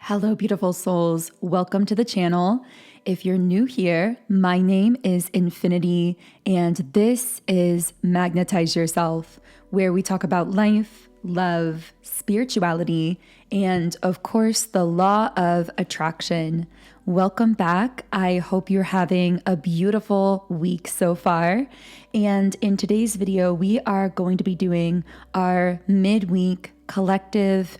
Hello, beautiful souls. Welcome to the channel. If you're new here, my name is Infinity, and this is Magnetize Yourself, where we talk about life, love, spirituality, and of course, the law of attraction. Welcome back. I hope you're having a beautiful week so far. And in today's video, we are going to be doing our midweek collective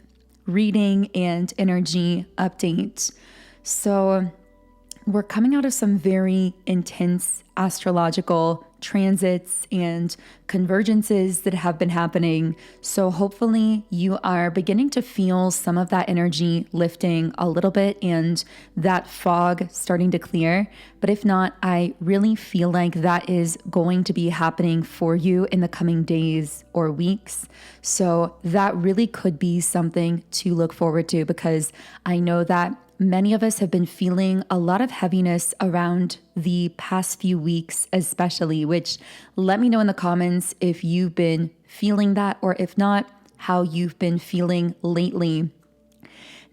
reading and energy update. So we're coming out of some very intense astrological transits and convergences that have been happening. So hopefully you are beginning to feel some of that energy lifting a little bit and that fog starting to clear. But if not, I really feel like that is going to be happening for you in the coming days or weeks. So that really could be something to look forward to, because I know that many of us have been feeling a lot of heaviness around the past few weeks, especially, which let me know in the comments if you've been feeling that, or if not, how you've been feeling lately.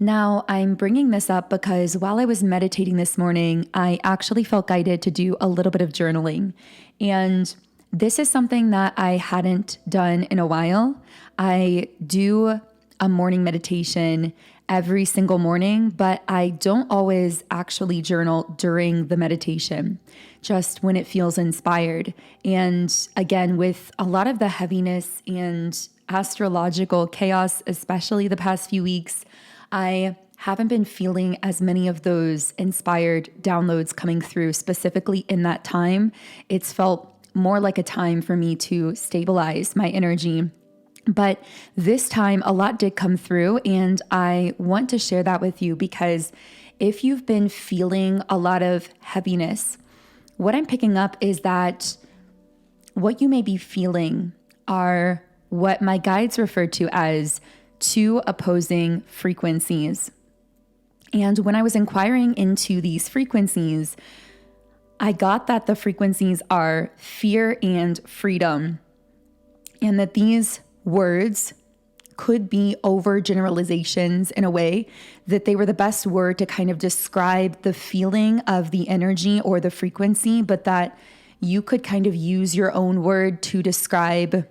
Now, I'm bringing this up because while I was meditating this morning, I actually felt guided to do a little bit of journaling. And this is something that I hadn't done in a while. I do a morning meditation every single morning, but I don't always actually journal during the meditation, just when it feels inspired. And again, with a lot of the heaviness and astrological chaos, especially the past few weeks, I haven't been feeling as many of those inspired downloads coming through specifically in that time. It's felt more like a time for me to stabilize my energy. But this time, a lot did come through, and I want to share that with you because if you've been feeling a lot of heaviness, what I'm picking up is that what you may be feeling are what my guides refer to as two opposing frequencies. And when I was inquiring into these frequencies, I got that the frequencies are fear and freedom, and that these words could be overgeneralizations in a way that they were the best word to kind of describe the feeling of the energy or the frequency, but that you could kind of use your own word to describe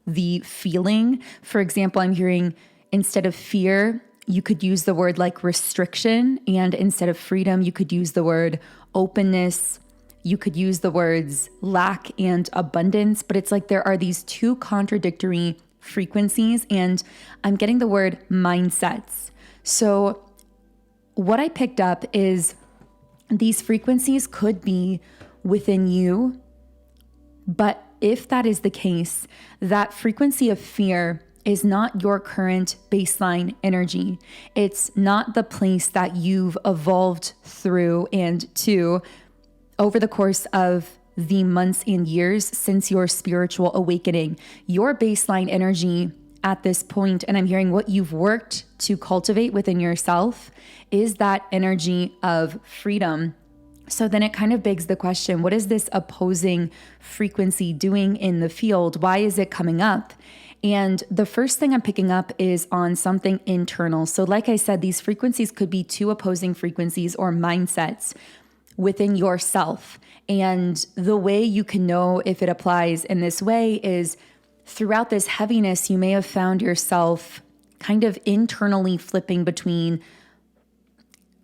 the feeling. For example, I'm hearing instead of fear, you could use the word like restriction, and instead of freedom, you could use the word openness. You could use the words lack and abundance, but it's like there are these two contradictory frequencies, and I'm getting the word mindsets. So what I picked up is these frequencies could be within you, but if that is the case, that frequency of fear is not your current baseline energy. It's not the place that you've evolved through and to over the course of the months and years since your spiritual awakening. Your baseline energy at this point, and I'm hearing what you've worked to cultivate within yourself, is that energy of freedom. So then it kind of begs the question, what is this opposing frequency doing in the field? Why is it coming up? And the first thing I'm picking up is on something internal. So like I said, these frequencies could be two opposing frequencies or mindsets within yourself. And the way you can know if it applies in this way is throughout this heaviness, you may have found yourself kind of internally flipping between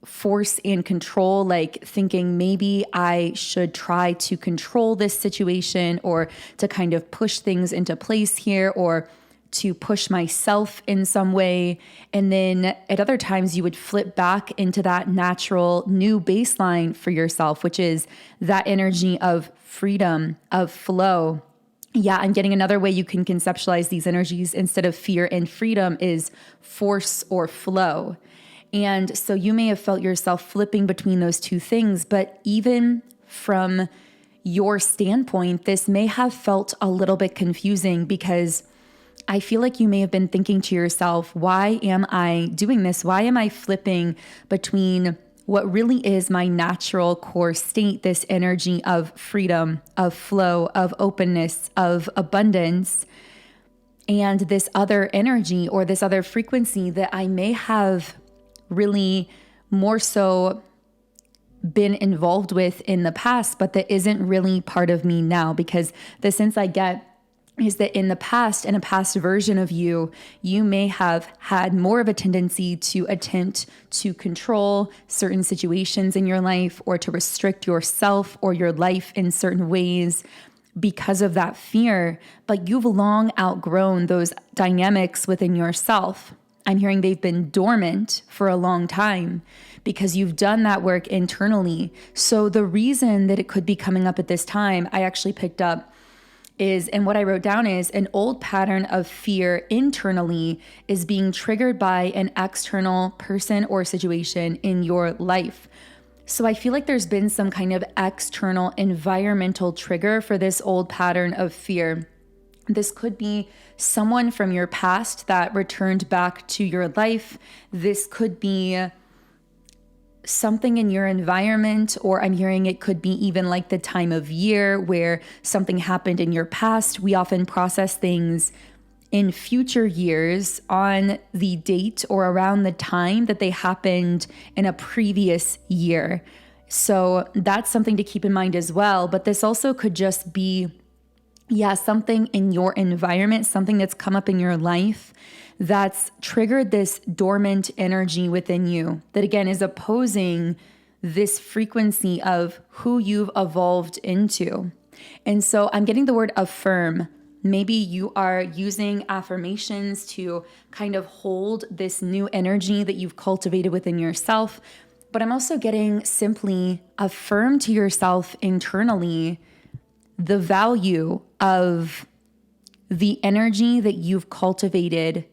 force and control, like thinking maybe I should try to control this situation or to kind of push things into place here, or to push myself in some way. And then at other times you would flip back into that natural new baseline for yourself, which is that energy of freedom, of flow. Yeah, I'm getting another way you can conceptualize these energies instead of fear and freedom is force or flow. And so you may have felt yourself flipping between those two things, but even from your standpoint, this may have felt a little bit confusing, because I feel like you may have been thinking to yourself, why am I doing this? Why am I flipping between what really is my natural core state, this energy of freedom, of flow, of openness, of abundance, and this other energy or this other frequency that I may have really more so been involved with in the past, but that isn't really part of me now, because the sense I get is that in the past, in a past version of you, you may have had more of a tendency to attempt to control certain situations in your life or to restrict yourself or your life in certain ways because of that fear, but you've long outgrown those dynamics within yourself. I'm hearing they've been dormant for a long time because you've done that work internally. So the reason that it could be coming up at this time, I actually picked up is, and what I wrote down is, an old pattern of fear internally is being triggered by an external person or situation in your life. So I feel like there's been some kind of external environmental trigger for this old pattern of fear. This could be someone from your past that returned back to your life. This could be something in your environment, or I'm hearing it could be even like the time of year where something happened in your past. We often process things in future years on the date or around the time that they happened in a previous year. So that's something to keep in mind as well. But this also could just be, something in your environment, something that's come up in your life that's triggered this dormant energy within you that, again, is opposing this frequency of who you've evolved into. And so I'm getting the word affirm. Maybe you are using affirmations to kind of hold this new energy that you've cultivated within yourself. But I'm also getting simply affirm to yourself internally the value of the energy that you've cultivated,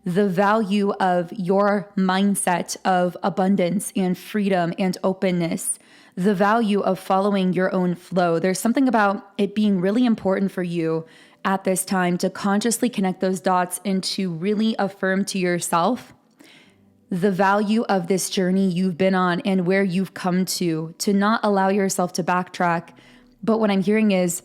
the value of your mindset of abundance and freedom and openness, the value of following your own flow. There's something about it being really important for you at this time to consciously connect those dots and to really affirm to yourself the value of this journey you've been on and where you've come to not allow yourself to backtrack. But what I'm hearing is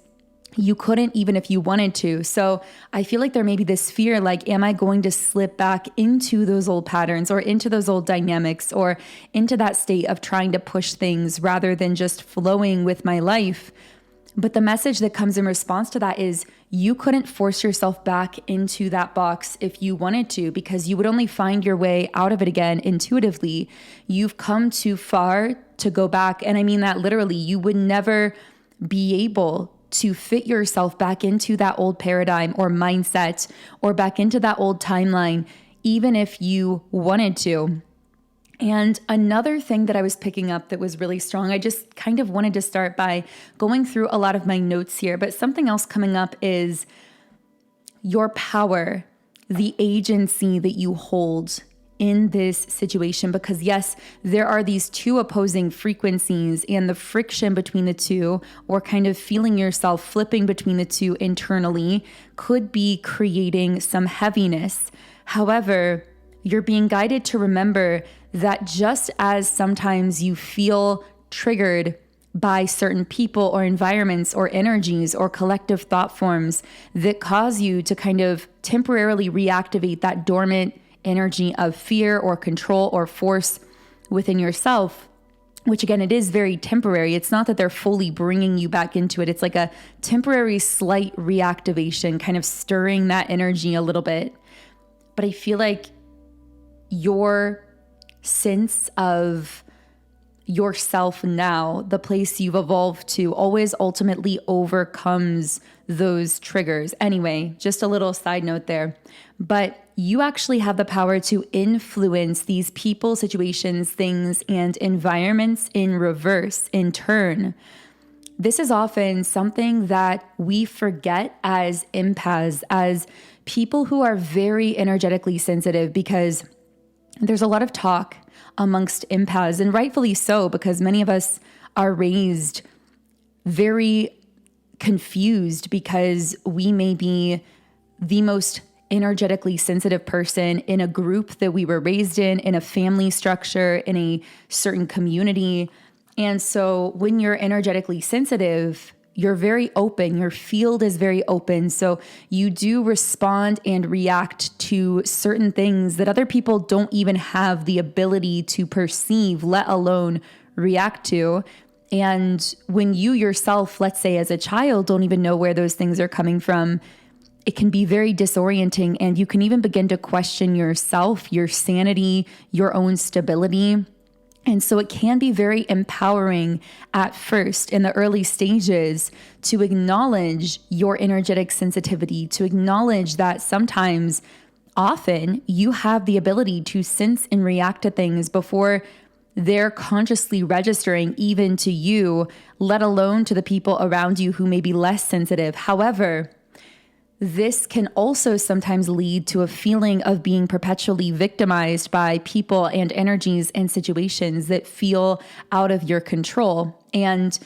you couldn't even if you wanted to. So I feel like there may be this fear, like, am I going to slip back into those old patterns or into those old dynamics or into that state of trying to push things rather than just flowing with my life? But the message that comes in response to that is you couldn't force yourself back into that box if you wanted to, because you would only find your way out of it again intuitively. You've come too far to go back. And I mean that literally. You would never be able to fit yourself back into that old paradigm or mindset or back into that old timeline, even if you wanted to. And another thing that I was picking up that was really strong, I just kind of wanted to start by going through a lot of my notes here, but something else coming up is your power, the agency that you hold in this situation. Because yes, there are these two opposing frequencies, and the friction between the two, or kind of feeling yourself flipping between the two internally, could be creating some heaviness. However, you're being guided to remember that just as sometimes you feel triggered by certain people or environments or energies or collective thought forms that cause you to kind of temporarily reactivate that dormant energy of fear or control or force within yourself, which again, it is very temporary. It's not that they're fully bringing you back into it. It's like a temporary slight reactivation, kind of stirring that energy a little bit. But I feel like your sense of yourself now, the place you've evolved to, always ultimately overcomes those triggers. Anyway, just a little side note there. But you actually have the power to influence these people, situations, things, and environments in reverse, in turn. This is often something that we forget as empaths, as people who are very energetically sensitive, because there's a lot of talk amongst empaths, and rightfully so, because many of us are raised very confused because we may be the most energetically sensitive person in a group that we were raised in a family structure, in a certain community. And so when you're energetically sensitive, you're very open. Your field is very open. So you do respond and react to certain things that other people don't even have the ability to perceive, let alone react to. And when you yourself, let's say as a child, don't even know where those things are coming from, it can be very disorienting, and you can even begin to question yourself, your sanity, your own stability. And so it can be very empowering at first in the early stages to acknowledge your energetic sensitivity, to acknowledge that sometimes, often, you have the ability to sense and react to things before they're consciously registering even to you, let alone to the people around you who may be less sensitive. However, this can also sometimes lead to a feeling of being perpetually victimized by people and energies and situations that feel out of your control. And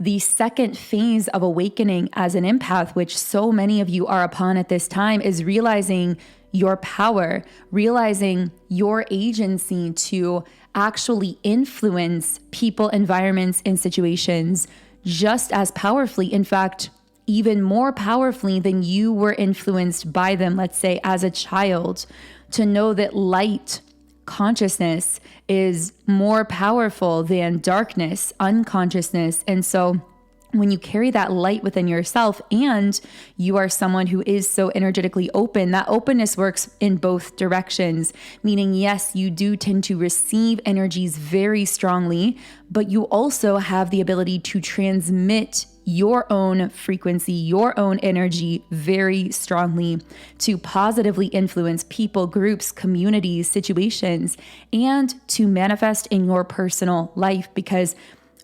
the second phase of awakening as an empath, which so many of you are upon at this time, is realizing your power, realizing your agency to actually influence people, environments, and situations just as powerfully. In fact, even more powerfully than you were influenced by them, let's say as a child, to know that light consciousness is more powerful than darkness, unconsciousness. And so when you carry that light within yourself and you are someone who is so energetically open, that openness works in both directions, meaning, yes, you do tend to receive energies very strongly, but you also have the ability to transmit your own frequency, your own energy very strongly to positively influence people, groups, communities, situations, and to manifest in your personal life. Because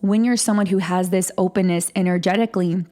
when you're someone who has this openness energetically,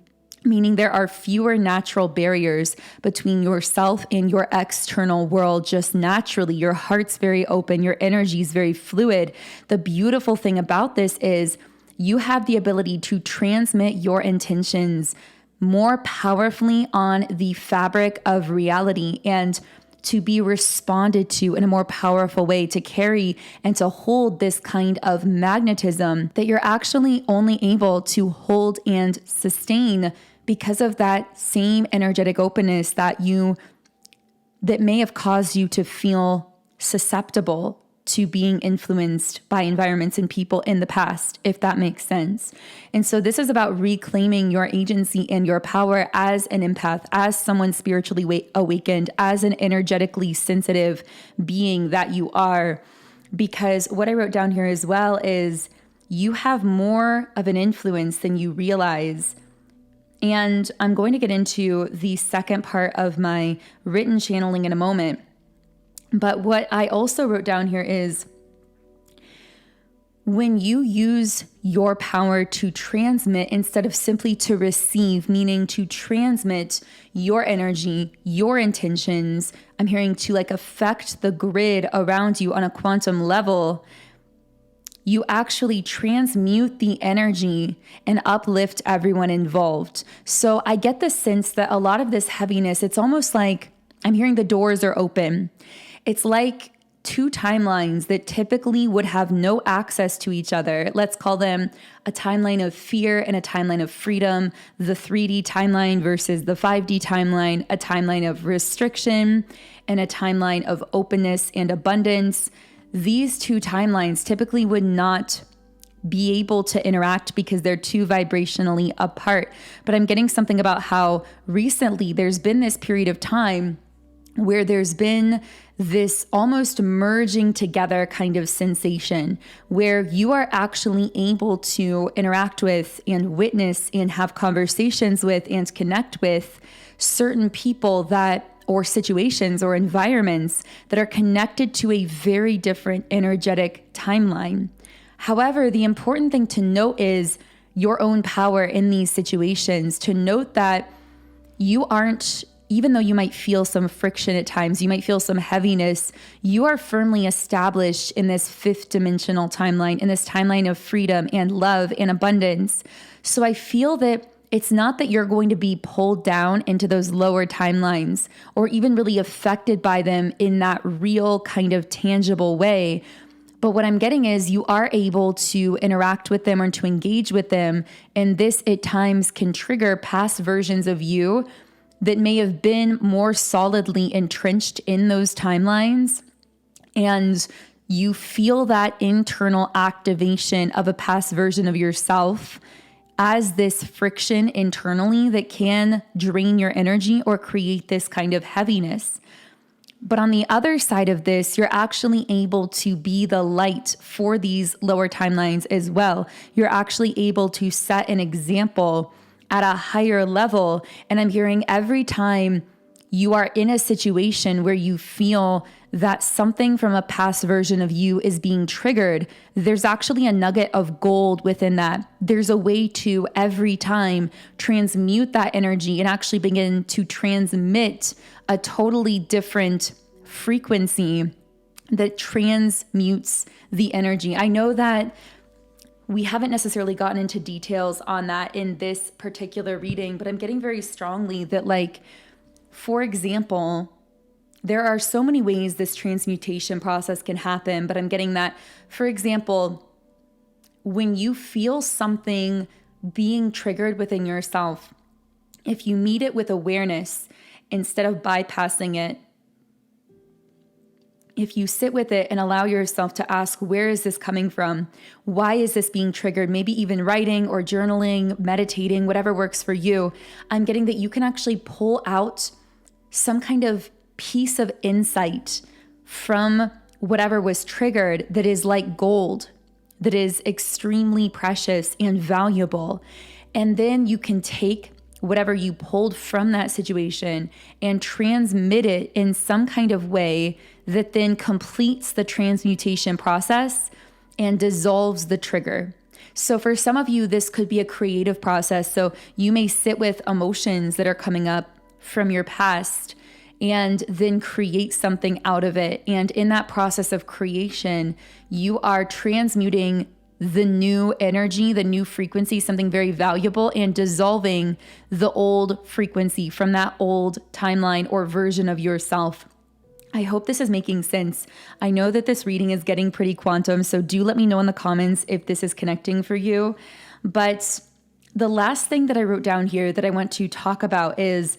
meaning there are fewer natural barriers between yourself and your external world, just naturally, your heart's very open, your energy is very fluid. The beautiful thing about this is you have the ability to transmit your intentions more powerfully on the fabric of reality and to be responded to in a more powerful way, to carry and to hold this kind of magnetism that you're actually only able to hold and sustain because of that same energetic openness that may have caused you to feel susceptible to being influenced by environments and people in the past, if that makes sense. And so this is about reclaiming your agency and your power as an empath, as someone spiritually awakened, as an energetically sensitive being that you are. Because what I wrote down here as well is you have more of an influence than you realize. And I'm going to get into the second part of my written channeling in a moment. But what I also wrote down here is when you use your power to transmit instead of simply to receive, meaning to transmit your energy, your intentions, I'm hearing to affect the grid around you on a quantum level, you actually transmute the energy and uplift everyone involved. So I get the sense that a lot of this heaviness, it's almost like I'm hearing the doors are open. It's like two timelines that typically would have no access to each other. Let's call them a timeline of fear and a timeline of freedom, the 3D timeline versus the 5D timeline, a timeline of restriction and a timeline of openness and abundance. These two timelines typically would not be able to interact because they're too vibrationally apart. But I'm getting something about how recently there's been this period of time where there's been this almost merging together kind of sensation where you are actually able to interact with and witness and have conversations with and connect with certain people or situations or environments that are connected to a very different energetic timeline. However, the important thing to note is your own power in these situations, to note that you aren't, even though you might feel some friction at times, you might feel some heaviness, you are firmly established in this fifth dimensional timeline, in this timeline of freedom and love and abundance. So I feel that it's not that you're going to be pulled down into those lower timelines or even really affected by them in that real kind of tangible way, But what I'm getting is you are able to interact with them or to engage with them. And this at times can trigger past versions of you that may have been more solidly entrenched in those timelines. And you feel that internal activation of a past version of yourself as this friction internally that can drain your energy or create this kind of heaviness. But on the other side of this, you're actually able to be the light for these lower timelines as well. You're actually able to set an example at a higher level. And I'm hearing every time you are in a situation where you feel that something from a past version of you is being triggered, there's actually a nugget of gold within that. There's a way to every time transmute that energy and actually begin to transmit a totally different frequency that transmutes the energy. I know that we haven't necessarily gotten into details on that in this particular reading, but I'm getting very strongly that, like, for example, there are so many ways this transmutation process can happen, but I'm getting that, for example, when you feel something being triggered within yourself, if you meet it with awareness instead of bypassing it, if you sit with it and allow yourself to ask, where is this coming from? Why is this being triggered? Maybe even writing or journaling, meditating, whatever works for you. I'm getting that you can actually pull out some kind of piece of insight from whatever was triggered that is like gold, that is extremely precious and valuable. And then you can take whatever you pulled from that situation and transmit it in some kind of way that then completes the transmutation process and dissolves the trigger. So for some of you, this could be a creative process. So you may sit with emotions that are coming up from your past and then create something out of it. And in that process of creation, you are transmuting the new energy, the new frequency, something very valuable, and dissolving the old frequency from that old timeline or version of yourself. I hope this is making sense. I know that this reading is getting pretty quantum, so do let me know in the comments if this is connecting for you. But the last thing that I wrote down here that I want to talk about is,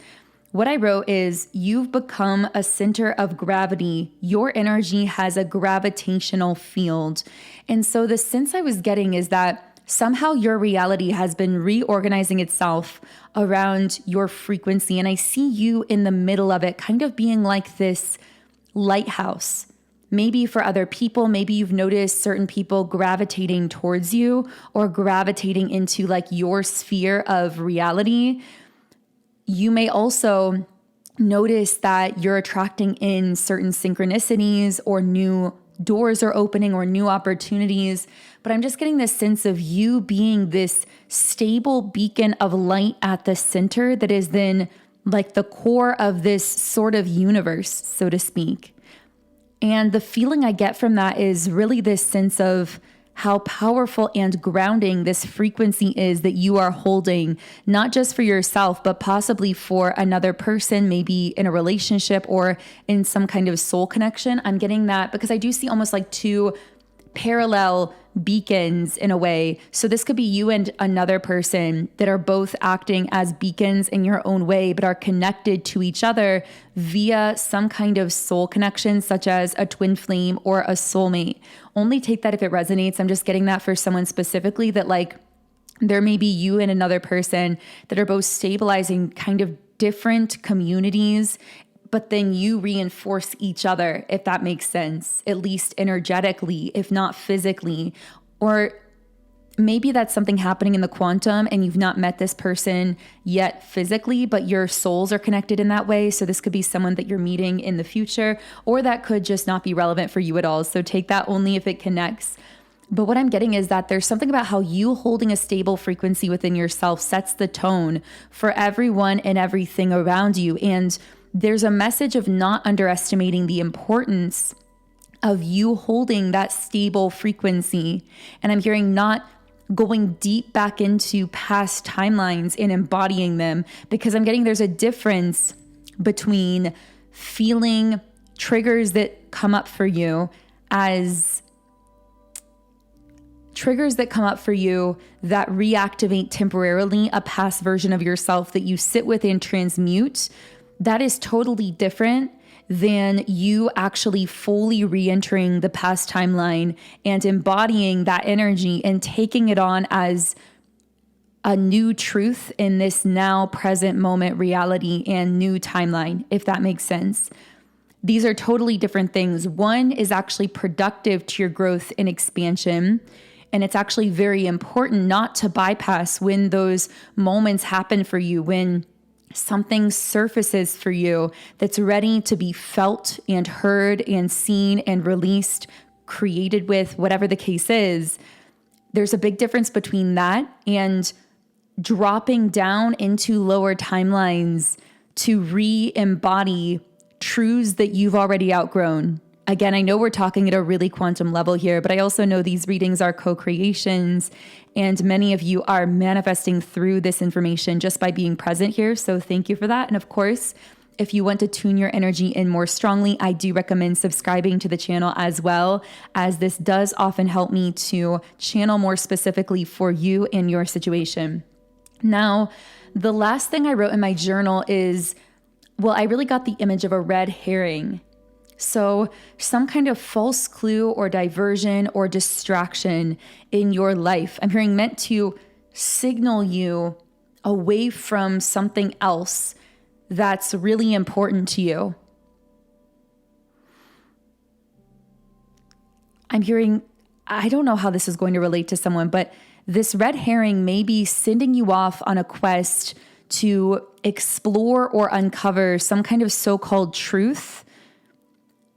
what I wrote is, you've become a center of gravity. Your energy has a gravitational field. And so the sense I was getting is that somehow your reality has been reorganizing itself around your frequency. And I see you in the middle of it, kind of being like this lighthouse. Maybe for other people, maybe you've noticed certain people gravitating towards you or gravitating into like your sphere of reality. You may also notice that you're attracting in certain synchronicities or new doors are opening or new opportunities. But I'm just getting this sense of you being this stable beacon of light at the center that is then like the core of this sort of universe, so to speak. And the feeling I get from that is really this sense of how powerful and grounding this frequency is that you are holding, not just for yourself, but possibly for another person, maybe in a relationship or in some kind of soul connection. I'm getting that because I do see almost like two parallel beacons in a way. So this could be you and another person that are both acting as beacons in your own way, but are connected to each other via some kind of soul connection, such as a twin flame or a soulmate. Only take that if it resonates. I'm just getting that for someone specifically, that like there may be you and another person that are both stabilizing kind of different communities, but then you reinforce each other, if that makes sense, at least energetically, if not physically. Or maybe that's something happening in the quantum and you've not met this person yet physically, but your souls are connected in that way. So this could be someone that you're meeting in the future, or that could just not be relevant for you at all. So take that only if it connects. But what I'm getting is that there's something about how you holding a stable frequency within yourself sets the tone for everyone and everything around you. And there's a message of not underestimating the importance of you holding that stable frequency. And I'm hearing not going deep back into past timelines and embodying them, because I'm getting there's a difference between feeling triggers that come up for you as triggers that come up for you that reactivate temporarily a past version of yourself that you sit with and transmute, that is totally different than you actually fully re-entering the past timeline and embodying that energy and taking it on as a new truth in this now present moment reality and new timeline, if that makes sense. These are totally different things. One is actually productive to your growth and expansion. And it's actually very important not to bypass when those moments happen for you, when something surfaces for you that's ready to be felt and heard and seen and released, created with, whatever the case is. There's a big difference between that and dropping down into lower timelines to re-embody truths that you've already outgrown. Again, I know we're talking at a really quantum level here, but I also know these readings are co-creations, and many of you are manifesting through this information just by being present here. So thank you for that. And of course, if you want to tune your energy in more strongly, I do recommend subscribing to the channel as well, as this does often help me to channel more specifically for you and your situation. Now, the last thing I wrote in my journal is, well, I really got the image of a red herring. So some kind of false clue or diversion or distraction in your life. I'm hearing meant to signal you away from something else that's really important to you. I'm hearing, I don't know how this is going to relate to someone, but this red herring may be sending you off on a quest to explore or uncover some kind of so-called truth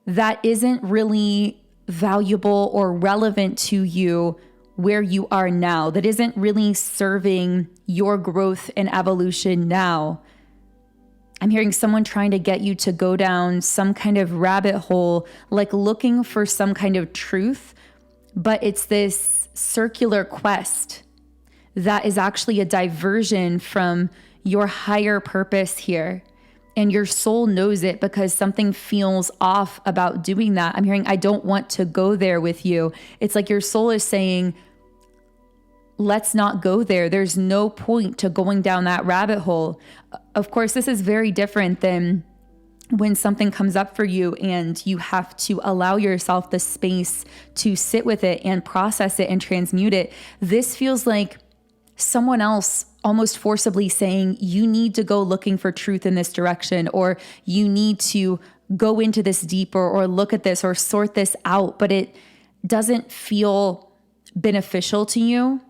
that isn't really valuable or relevant to you where you are now, that isn't really serving your growth and evolution now. I'm hearing someone trying to get you to go down some kind of rabbit hole, like looking for some kind of truth, but it's this circular quest that is actually a diversion from your higher purpose here. And your soul knows it because something feels off about doing that. I'm hearing, I don't want to go there with you. It's like your soul is saying, let's not go there. There's no point to going down that rabbit hole. Of course, this is very different than when something comes up for you and you have to allow yourself the space to sit with it and process it and transmute it. This feels like someone else almost forcibly saying, you need to go looking for truth in this direction, or you need to go into this deeper, or look at this, or sort this out, but it doesn't feel beneficial to you.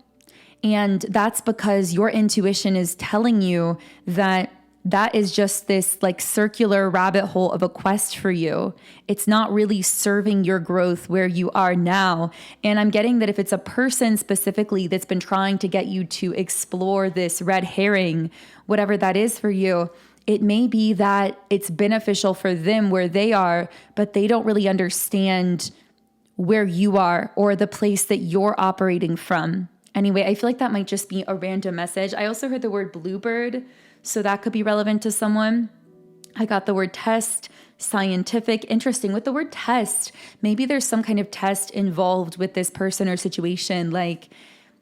And that's because your intuition is telling you that that is just this like circular rabbit hole of a quest for you. It's not really serving your growth where you are now. And I'm getting that if it's a person specifically that's been trying to get you to explore this red herring, whatever that is for you, it may be that it's beneficial for them where they are, but they don't really understand where you are or the place that you're operating from. Anyway, I feel like that might just be a random message. I also heard the word bluebird, so that could be relevant to someone. I got the word test, scientific. Interesting. With the word test, maybe there's some kind of test involved with this person or situation, like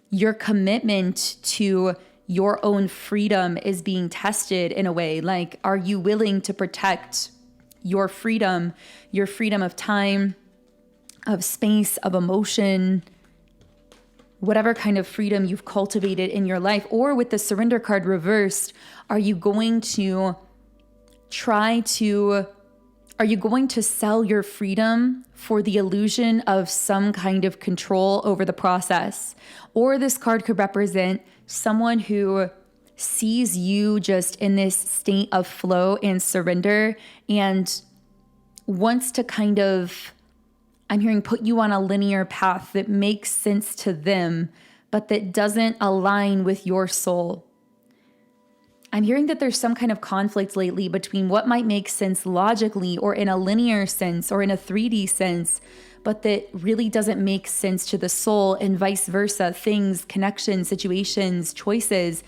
your commitment to your own freedom is being tested in a way. Like, are you willing to protect your freedom of time, of space, of emotion, whatever kind of freedom you've cultivated in your life? Or with the surrender card reversed, are you going to sell your freedom for the illusion of some kind of control over the process? Or this card could represent someone who sees you just in this state of flow and surrender and wants to kind of, I'm hearing, put you on a linear path that makes sense to them, but that doesn't align with your soul. I'm hearing that there's some kind of conflict lately between what might make sense logically or in a linear sense or in a 3D sense, but that really doesn't make sense to the soul, and vice versa. Things, connections, situations, choices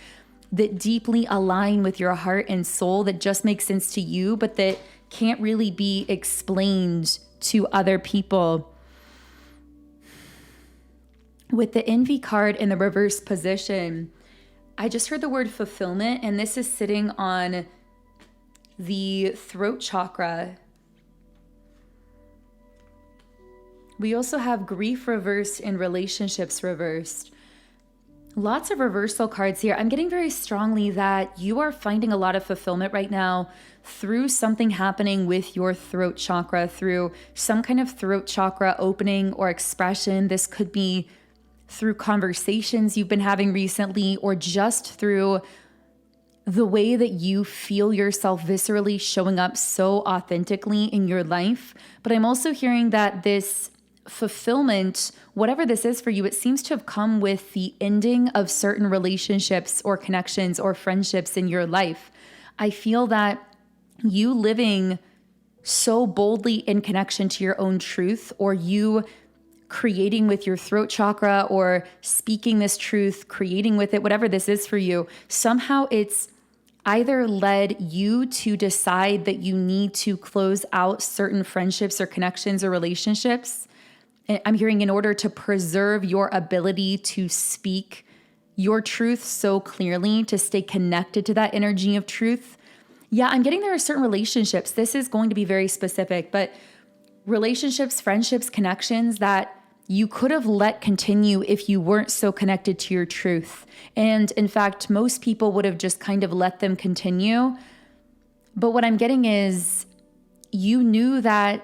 that deeply align with your heart and soul that just make sense to you, but that can't really be explained to other people. with the envy card in the reverse position, I just heard the word fulfillment, and this is sitting on the throat chakra. We also have grief reversed and relationships reversed. Lots of reversal cards here. I'm getting very strongly that you are finding a lot of fulfillment right now through something happening with your throat chakra, through some kind of throat chakra opening or expression. This could be through conversations you've been having recently, or just through the way that you feel yourself viscerally showing up so authentically in your life. But I'm also hearing that this fulfillment, whatever this is for you, it seems to have come with the ending of certain relationships or connections or friendships in your life. I feel that you living so boldly in connection to your own truth, or you creating with your throat chakra, or speaking this truth, creating with it, whatever this is for you, somehow it's either led you to decide that you need to close out certain friendships or connections or relationships. And I'm hearing in order to preserve your ability to speak your truth so clearly, to stay connected to that energy of truth. Yeah, I'm getting there are certain relationships. This is going to be very specific, but relationships, friendships, connections that you could have let continue if you weren't so connected to your truth. And in fact, most people would have just kind of let them continue. But what I'm getting is you knew that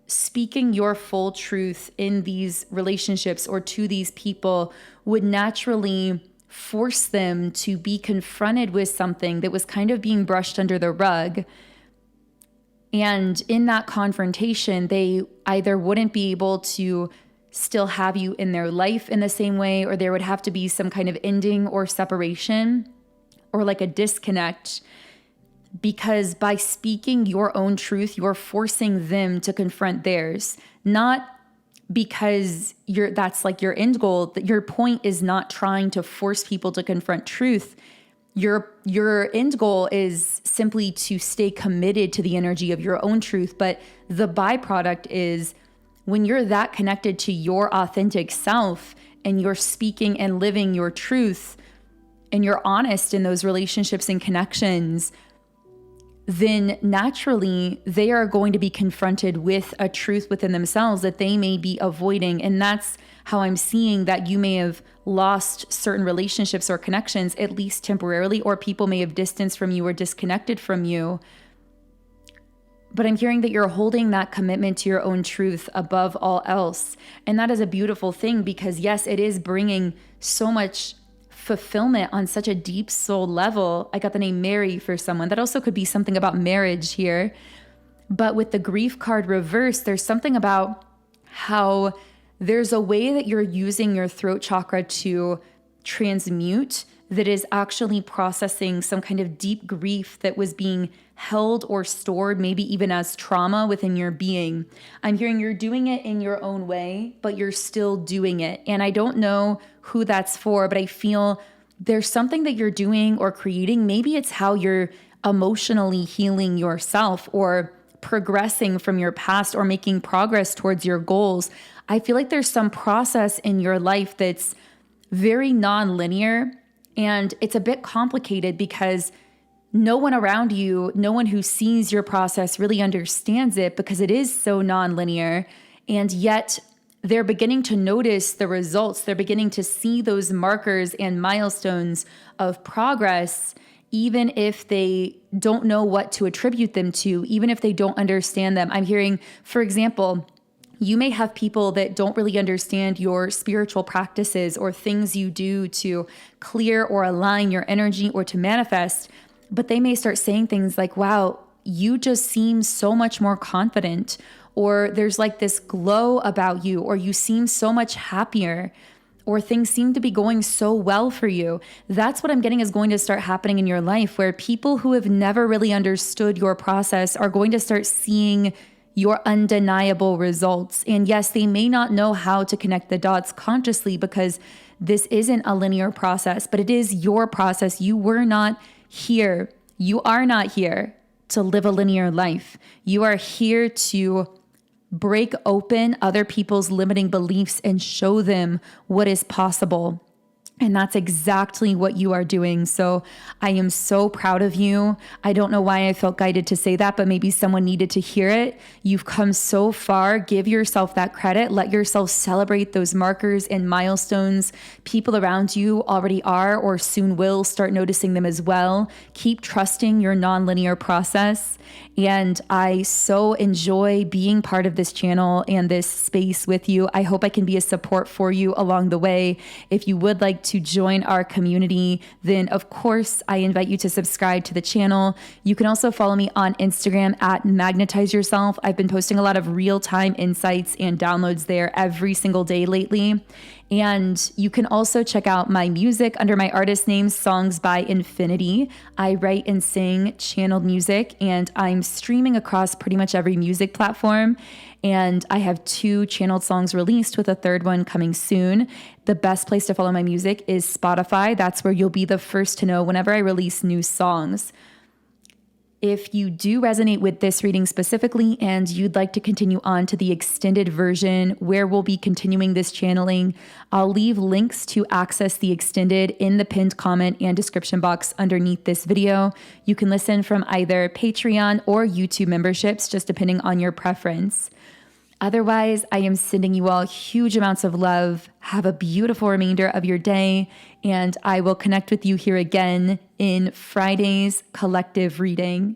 speaking your full truth in these relationships or to these people would naturally force them to be confronted with something that was kind of being brushed under the rug. And in that confrontation, they either wouldn't be able to still have you in their life in the same way, or there would have to be some kind of ending or separation or like a disconnect. Because by speaking your own truth, you're forcing them to confront theirs, not because that's like your end goal. That your point is not trying to force people to confront truth. Your end goal is simply to stay committed to the energy of your own truth. But the byproduct is when you're that connected to your authentic self and you're speaking and living your truth and you're honest in those relationships and connections, then naturally they are going to be confronted with a truth within themselves that they may be avoiding. And that's how I'm seeing that you may have lost certain relationships or connections, at least temporarily, or people may have distanced from you or disconnected from you. But I'm hearing that you're holding that commitment to your own truth above all else. And that is a beautiful thing, because yes, it is bringing so much fulfillment on such a deep soul level. I got the name Mary for someone. That also could be something about marriage here. But with the grief card reversed, there's something about how there's a way that you're using your throat chakra to transmute that is actually processing some kind of deep grief that was being held or stored, maybe even as trauma within your being. I'm hearing you're doing it in your own way, but you're still doing it. And I don't know who that's for, but I feel there's something that you're doing or creating. Maybe it's how you're emotionally healing yourself or progressing from your past or making progress towards your goals. I feel like there's some process in your life that's very non-linear, and it's a bit complicated because no one around you, no one who sees your process really understands it, because it is so non-linear. And yet they're beginning to notice the results. They're beginning to see those markers and milestones of progress, even if they don't know what to attribute them to, even if they don't understand them. I'm hearing, for example, you may have people that don't really understand your spiritual practices or things you do to clear or align your energy or to manifest, but they may start saying things like, wow, you just seem so much more confident, or there's like this glow about you, or you seem so much happier, or things seem to be going so well for you. That's what I'm getting is going to start happening in your life, where people who have never really understood your process are going to start seeing your undeniable results. And yes, they may not know how to connect the dots consciously, because this isn't a linear process, but it is your process. You were not here. You are not here to live a linear life. You are here to break open other people's limiting beliefs and show them what is possible. And that's exactly what you are doing. So I am so proud of you. I don't know why I felt guided to say that, but maybe someone needed to hear it. You've come so far. Give yourself that credit. Let yourself celebrate those markers and milestones. People around you already are or soon will start noticing them as well. Keep trusting your nonlinear process. And I so enjoy being part of this channel and this space with you. I hope I can be a support for you along the way. If you would like to join our community, then of course I invite you to subscribe to the channel. You can also follow me on Instagram at Magnetize Yourself. I've been posting a lot of real-time insights and downloads there every single day lately. And you can also check out my music under my artist name, Songs by Infinity. I write and sing channeled music, and I'm streaming across pretty much every music platform. And I have 2 channeled songs released with a 3rd one coming soon. The best place to follow my music is Spotify. That's where you'll be the first to know whenever I release new songs. If you do resonate with this reading specifically and you'd like to continue on to the extended version where we'll be continuing this channeling, I'll leave links to access the extended in the pinned comment and description box underneath this video. You can listen from either Patreon or YouTube memberships, just depending on your preference. Otherwise, I am sending you all huge amounts of love. Have a beautiful remainder of your day, and I will connect with you here again in Friday's collective reading.